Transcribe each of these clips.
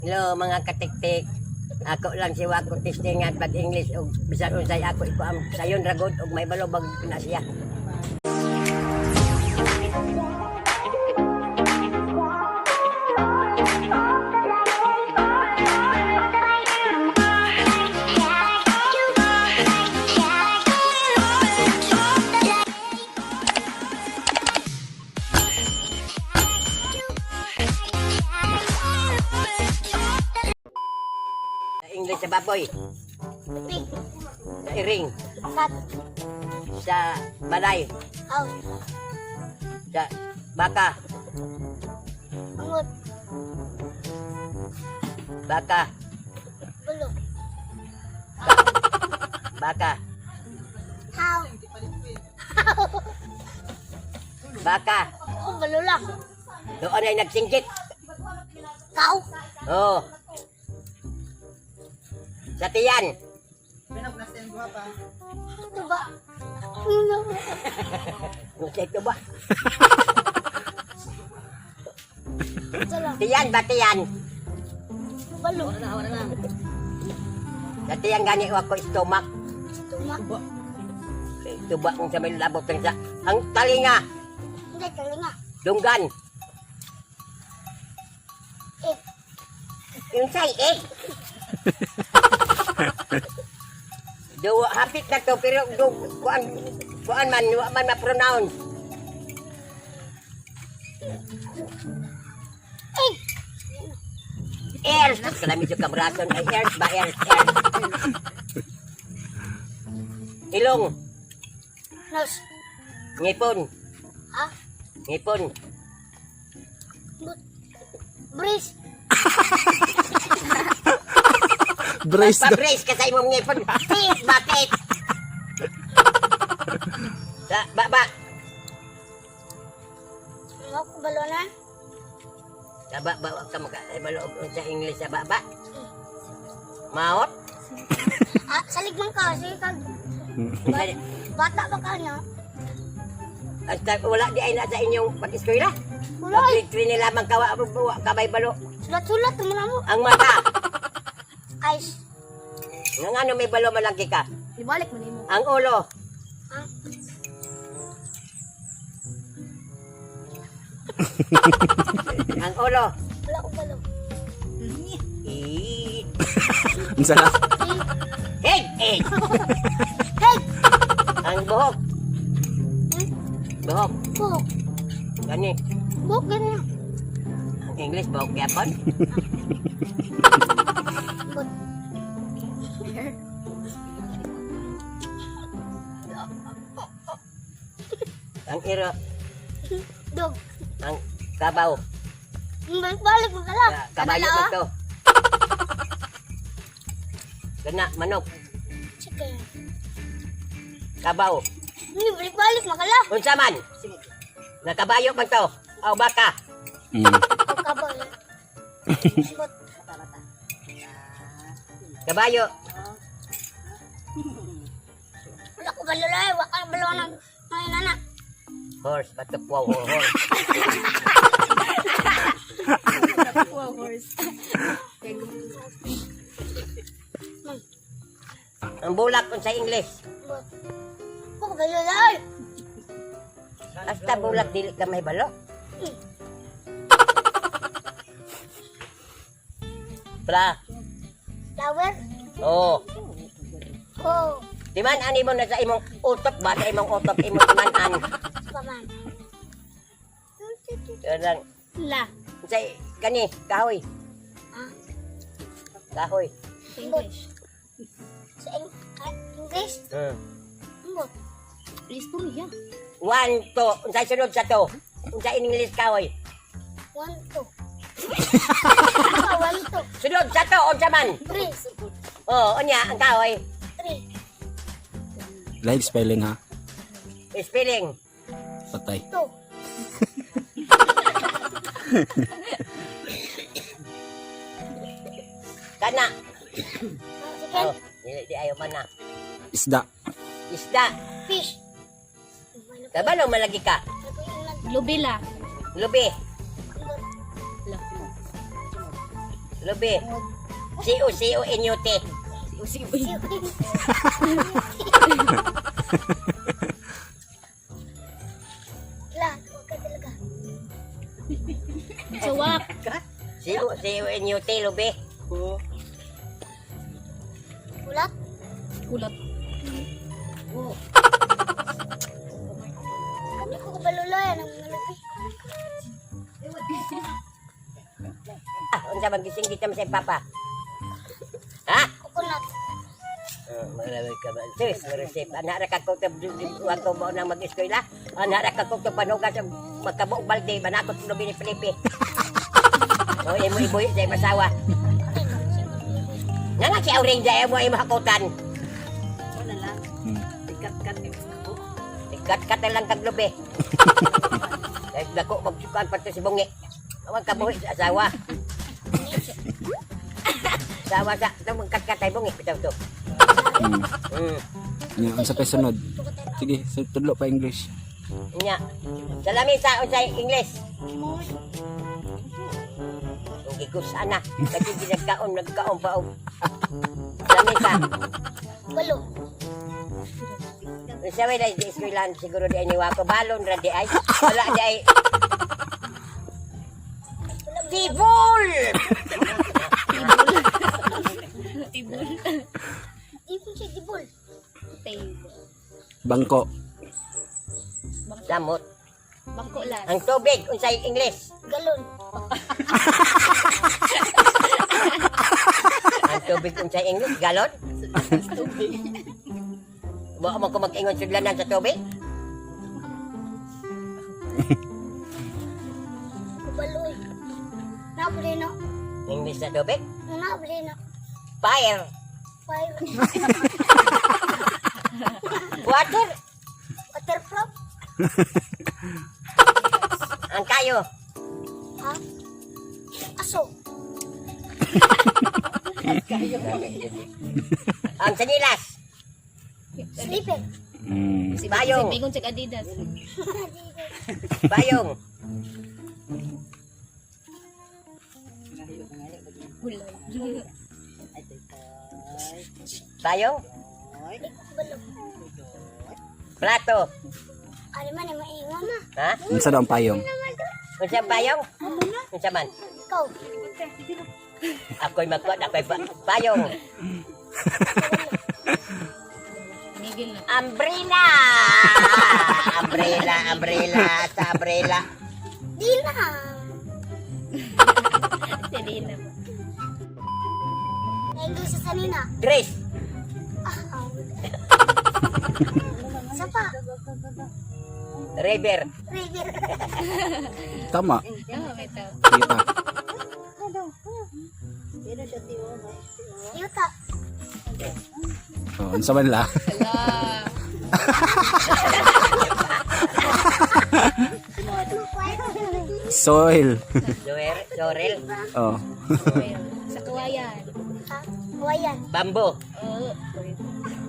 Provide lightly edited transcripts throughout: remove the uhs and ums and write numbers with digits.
Hello mga katiktik. Ako lang si Wako testingan pag English ug bisan unsay ako iko am sayon ragod ug may balobag na siya. English sa baboy, Pig. sa iring, Cat. sa balay, House. sa baka, Angot. baka, Bulo. baka, How. baka. Oh, bulo lang. Doon ay nagsinggit. Cow. Oh. Sa tiyan. Ito ba? Nusay ito ba? Ito lang. Tiyan ba tiyan? Bulo. Sa tiyan gani ako stomach. Tumak. Ito ba kung sa may labot ng sa ang talinga, Hindi, talinga. dunggan. Eh. Yung say egg. Do hapit na to pero do kuan man wa man ma-pronounce. Eh. Airs. Kalami sa kabrason ay airs ba airs. Ilong, Nose. ngipon, Ha? ngipon. Breeze. Brace daw. Pa-brace ka sa imong ngipon. Tit, bakit? Sa baba. Ako bulo na. Sa baba ka mag-balog sa English sa baba. Maot. Ah, salig man ka. Sige ka. Bata ba ka niya? Hasta wala di ay na sa inyong pag-eskwela. Wala eh. Pag-train nila man kawa kabay balo. Sulat-sulat. Tumula mo. Ang mata. Eyes. Ng ano may balo malaki ka. Ibalik mo nimo. Ang ulo. Ha? Ang ulo. Wala ko bulo. Eh. Ang sarap. Head. Head. Hey! Ang buhok. Hmm? Buhok. Buhok. Gani. Buhok ganyan. Ang English buhok yapon. But, Ang iro. dog. Ang kabaw. Balik mo ka lang. Kabayo Kanala, ito. Gana, manok. Chicken. Kabaw. Hindi, balik mo ka lang. Unsa man? Nakabayo man to. O baka. Ang kabal. But, Kabayo. wala ko bulo lang. Wala ka bulo ng mga anak. Horse. Batok wow horse. Ang bulak kung sa English. But, wala ko bulo lang. Basta bulak dili ka may balo. Pra. Flower. Oh. Oh. Di man ani mo na sa imong utok ba sa imong utok imong timan-an. Paman. Kadang La. sa kani kahoy. Ha? Kahoy. English. Sa English? But, Please po niya. 1 2 unsay sunod sa to? Unsa in English kahoy? 1, 2. 1, 2. Sunod sa to unsa man? 3. Oh, unya ang kahoy. 3. Live spelling ha. Spelling. Patay. 2. Kana. Chicken. Oh, di ayo man na. Isda. Isda. Fish. Kabalo malagi ka. Lubila. Lubi. Lubi. C-U-C-U-N-U-T. La, huwag ka talaga. Suwak. C-U-C-U-N-U-T, Lubi. Ulat. Kulot. Hindi ko kabalulayan ang mga lubi. Unsa man gising kita sa papa? Ha? Coconut. Maraming ka ba? Sis, marisip. Anak ra ka ko ako mo nang mag-eskwela. Anak ra ka ko panugas ang magkabuok balde. Banakot Lubi ni Felipe. O, imo ibuhi sa masawa. Nga nga si Auring dyan mo ay mahakutan. Ikat-kat na lang kag Lubi. Dahil dako magsukaan pa ito si Bungi. Huwag kabuhi sa asawa. Asawa sa ito magkat-kat ay Bungi. Bitaw ito. Nya unsa kay sunod? Sige, tudlo pa English. Nya. Salamisa unsay English. Ang gigusa na. Kasi nagkaon pa og. Salamisa. Balo. Sa way dahil di eskwelahan siguro di ay niwa ko. Balon ra di ay. Wala di ay. Tibol! Tibol. Dibol siya, dibol. Table. Bangko. Damot. Bangko las. Ang tubig unsay English. Galon. Ang tubig unsay English. Galon. Wa mo ko mag-ingon sudlanan sa tubig. Baloy. Nabli na. English sa tubig. Nabli na. Fire. Fire. Water. Waterproof. Ang kayo. Ha? Aso. Ang sanilas. Slipper. Si Bayong. Si Bigon sa Adidas. Bayong. Gulay. Bayong. Balo. Plato. Ano man ay maingon na. Ha? Unsa daw ang payong? Unsa bayong? Unsa man? Ikaw. Ako'y magkuha. Ako'y bayong. Migil na. Umbrella. Umbrella. Sa umbrella. Di na. Hindi na. Naindo sa sanina. Grace. Isa pa. River. River. Tama. May tao. Sige pa. Yuta. Oh, unsa man la? Hala. Soil. Sorel. Oh. Sa kawayan. Ha? Huwayan. Bambo. Oo.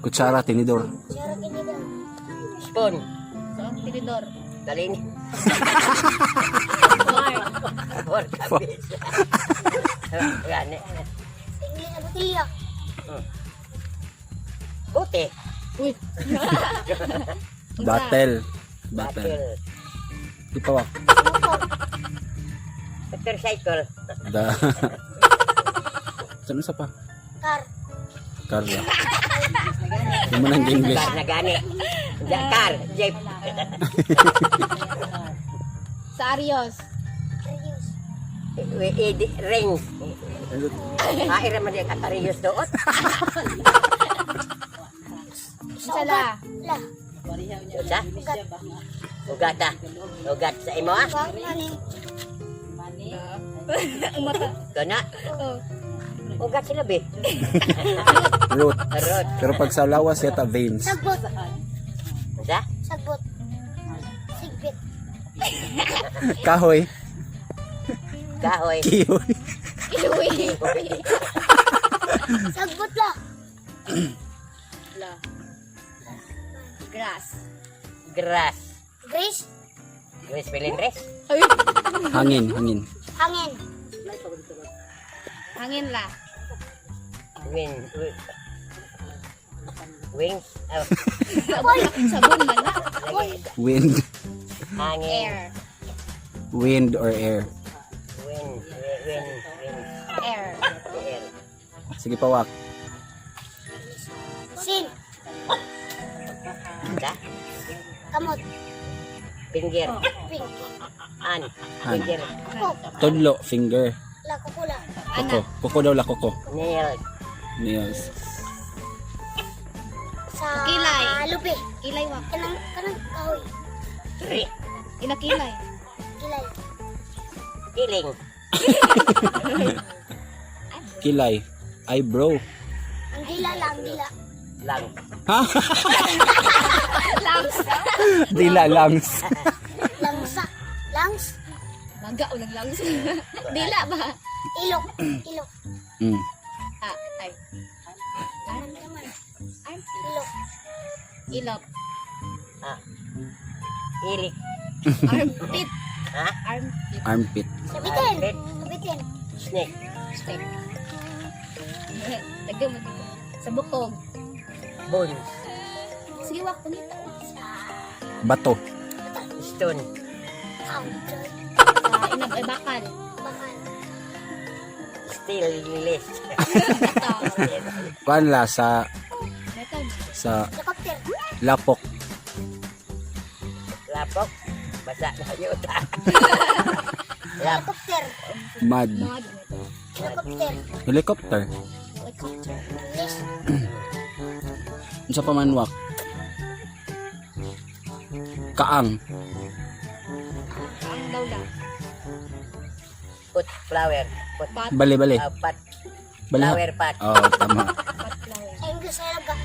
Kutsara, tinidor. Siyara kinito. Spoon. So, tinidor. Dalini. War. Or kabis. Gani. Tingin na butilya. Puti. Uy. Battle. Battle. Batil. Ipawak. Motor. Motorcycle. Da. Saan sa pa? Car. Carla. Hindi mo nang English. Car na gani. Car. Jeep. Sa Arios. Radius. Ring. Haira man yung katariyos doon. Sa la. La. Sa? Ugata. Ugat sa imo ah. Wag mani. Umata. Kana. Oo. Ugat sila be. Root. Rod. Pero pag sa lawas, yata veins. Sagbot. Sa? Sagbot. Sigbit. Kahoy. Kahoy. Kihoy. Iwi. Sagbot la. La. Grass. Grass. Grace. Grace Pelindres. Ay. Hangin, hangin. Hangin. Hangin la. Wings. Oh, Sabon man la. Wind. hangin. Air. Wind or air. Wind. Air. Air. Sige pa, Wak. Sin. Da? Kamot. Finger. Pink. An. Han. Finger. Kuk. Tudlo, finger. Lakukula. Kuko. Kuko daw la kuko. Nail. Nails. Sa Kilay. lupi. Kilay wa. Kanang kahoy. Tree. Inakilay. Kilay. Kiling. Kilay. Eyebrow. Ang dila lang, dila. Lang. Ha? Langs. Dila langs. Langsa. Langs. Maga ulang langs. Dila ba? Ilok. Ilok. Mm. Ah, ay. Arm naman. Armpit. Ilok. Ilop. Ah. Ilik. Armpit. Ha? Armpit. Armpit. Sabitin. Armpit. Sabitin. Snake. Stick. Lagyan mo dito. Sa bukog. Bones. Sige, wak. Punita. Bato. Stone. Outer. Sa inab ay bakal. Bakal. Stainless. Ito. Kuan la sa Metal. Helicopter. lapok. Lapok. Basa na yun. Lap. Helicopter. Mud. Mod. Helicopter. Helicopter. Helicopter. English. Unsa pa man, Wak? Kaang. Ang daw la. Put flower. Put. Pot. Bali. Pot. Bali. Flower pot. Oh, tama. Pot flower. Sa English ay laga.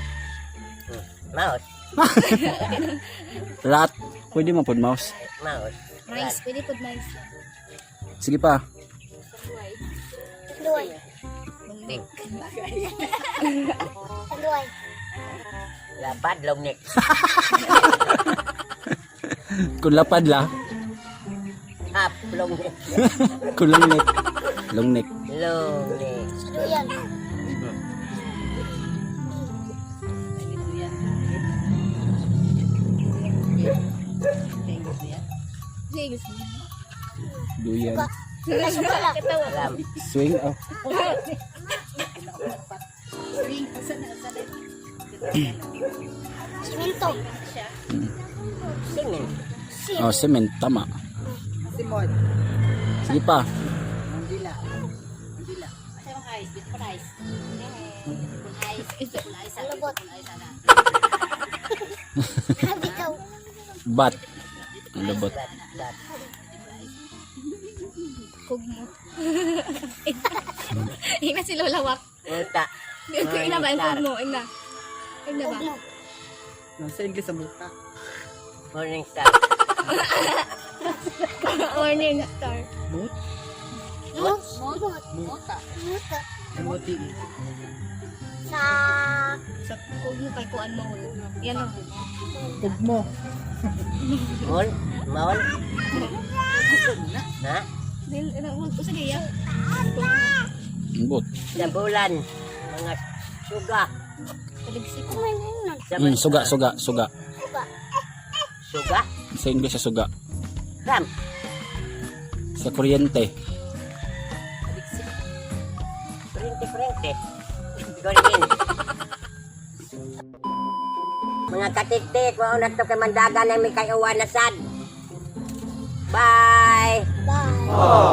Mouse. Rat. Pwede mo pod mouse. Mouse. Nice. Pwede po nice. Sige pa. Luay. Lungdik. Luay. Lapad. Long neck. Kung lapad la. Up. Long neck. Kung long neck. Long neck. Long neck. Saluyan. Sige. Duyan. Nasuka lang. Lam. Swing. Oh. Siminto. Singin. Sim. Oh, cement. Tama. Sige pa. Lubot. Bitaw. Bat. Ang labot. Dat. Kugmo. Ina si Lola Wak. Uta. Ina ba ang kugmo? Ina. Ina ba? Ugmo. Morning star. Morning star. Mut. Muta. Sa Kugmo kay kuan mo. Yan o. Mol. Mol. Ha? Sige yan. Ang bot. Sa bulan. Mga suga. Paligsik. kumay na yun. Sa Suga. Suga. Suga. Sa English sa suga. Ram. Sa kuryente. Prente. Golin. Mga katitik, wao na to kay mandagan na may kay uwanasan. Bye. Bye.